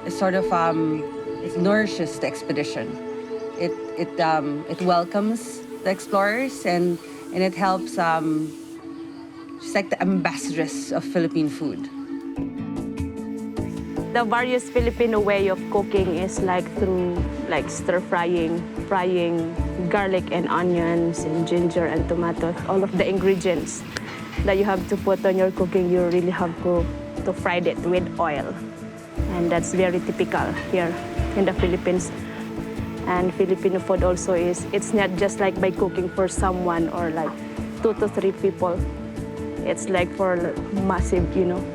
is sort of it nourishes the expedition. It welcomes the explorers and it helps. She's like the ambassadress of Philippine food. The various Filipino way of cooking is like through like stir frying garlic and onions and ginger and tomatoes. All of the ingredients that you have to put on your cooking, you really have to fry it with oil. And that's very typical here in the Philippines. And Filipino food also it's not just like by cooking for someone or like 2 to 3 people. It's like for massive,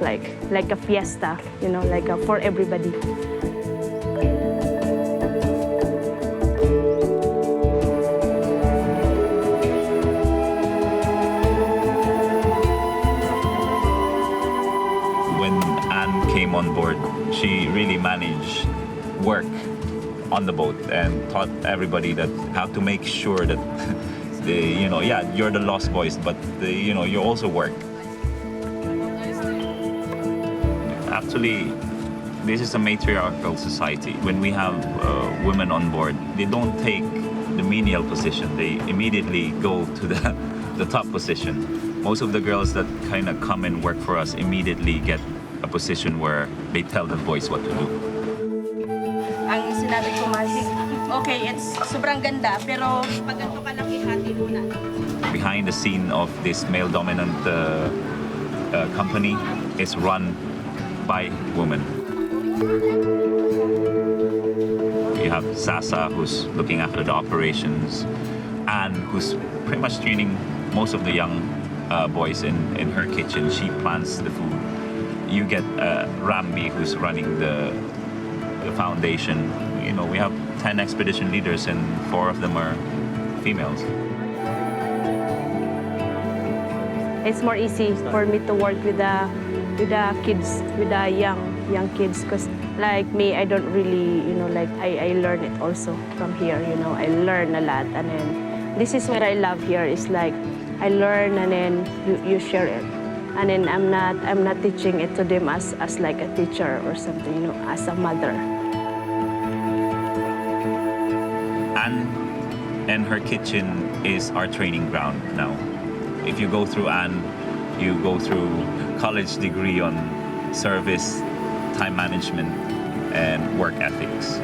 like a fiesta, for everybody. When Anne came on board, she really managed work on the boat and taught everybody that how to make sure that you're the lost boys, but you also work. Actually, this is a matriarchal society. When we have women on board, they don't take the menial position. They immediately go to the top position. Most of the girls that kind of come and work for us immediately get a position where they tell the boys what to do. Ang sinabi ko okay, it's sobrang ganda, pero pag ganito ka lang ihati muna. Behind the scene of this male-dominant company is run by women. You have Sasa, who's looking after the operations, and who's pretty much training most of the young boys in her kitchen. She plans the food. You get Rambi, who's running the foundation. We have 10 expedition leaders and 4 of them are females. It's more easy for me to work with the kids, with the young kids, because like me, I don't really, I learn it also from here. I learn a lot, and then this is what I love here. Is like I learn and then you share it, and then I'm not teaching it to them as like a teacher or something, as a mother. Anne and her kitchen is our training ground now. If you go through Anne, you go through college degree on service, time management, and work ethics.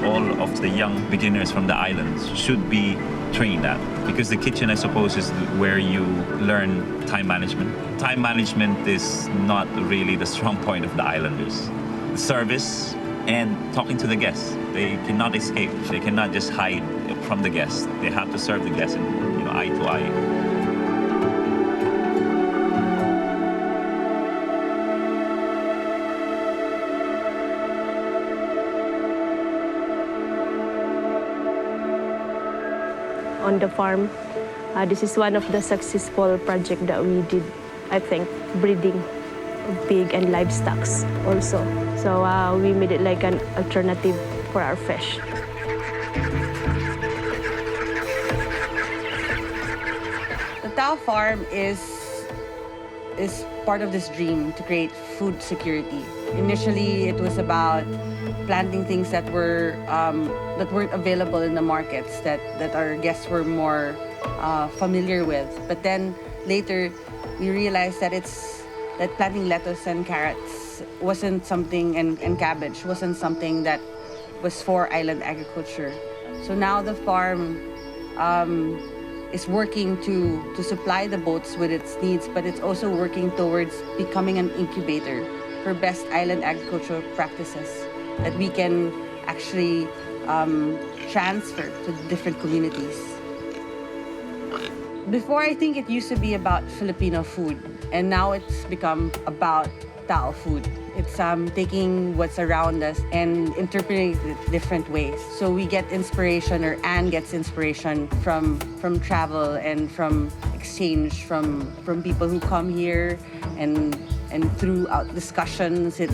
All of the young beginners from the islands should be trained at, because the kitchen, I suppose, is where you learn time management. Time management is not really the strong point of the islanders. Service and talking to the guests. They cannot escape. They cannot just hide from the guests. They have to serve the guests eye to eye. On the farm, this is one of the successful projects that we did, I think, breeding pig and livestock also. So we made it like an alternative for our fish. The Tao farm is part of this dream to create food security. Initially, it was about planting things that weren't available in the markets that our guests were more familiar with. But then later, we realized that that planting lettuce and carrots wasn't something, and cabbage wasn't something that was for island agriculture. So now the farm is working to supply the boats with its needs, but it's also working towards becoming an incubator for best island agricultural practices that we can actually transfer to different communities. Before, I think it used to be about Filipino food, and now it's become about Tao food. It's taking what's around us and interpreting it different ways. So we get inspiration, or Anne gets inspiration from travel and from exchange from people who come here, and throughout discussions, it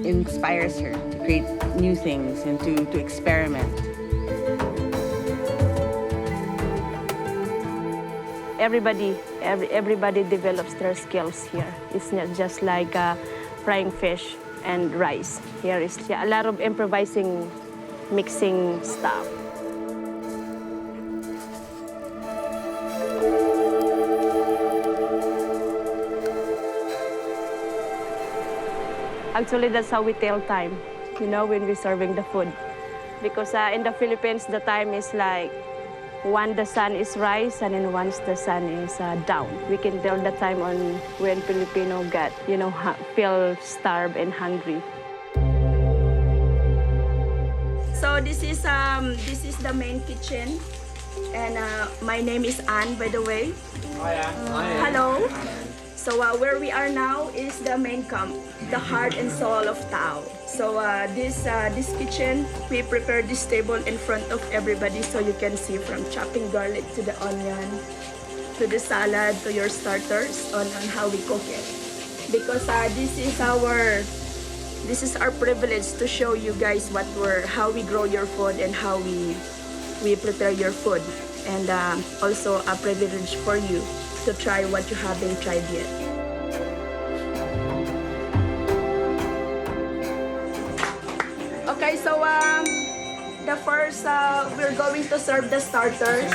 inspires her to create new things and to experiment. Everybody Everybody develops their skills here. It's not just like frying fish and rice. Here is a lot of improvising, mixing stuff. Actually, that's how we tell time, when we're serving the food. Because in the Philippines, the time is like when the sun is rise and then once the sun is down. We can tell the time on when Filipino get, feel starved and hungry. So this is the main kitchen, and my name is Anne, by the way. Hi, Anne. Hello. So where we are now is the main camp, the heart and soul of Tao. So this kitchen, we prepare this table in front of everybody so you can see from chopping garlic to the onion, to the salad, to your starters on how we cook it. Because this is our privilege to show you guys how we grow your food and how we prepare your food. And also a privilege for you to try what you haven't tried yet. Okay, so the first, we're going to serve the starters.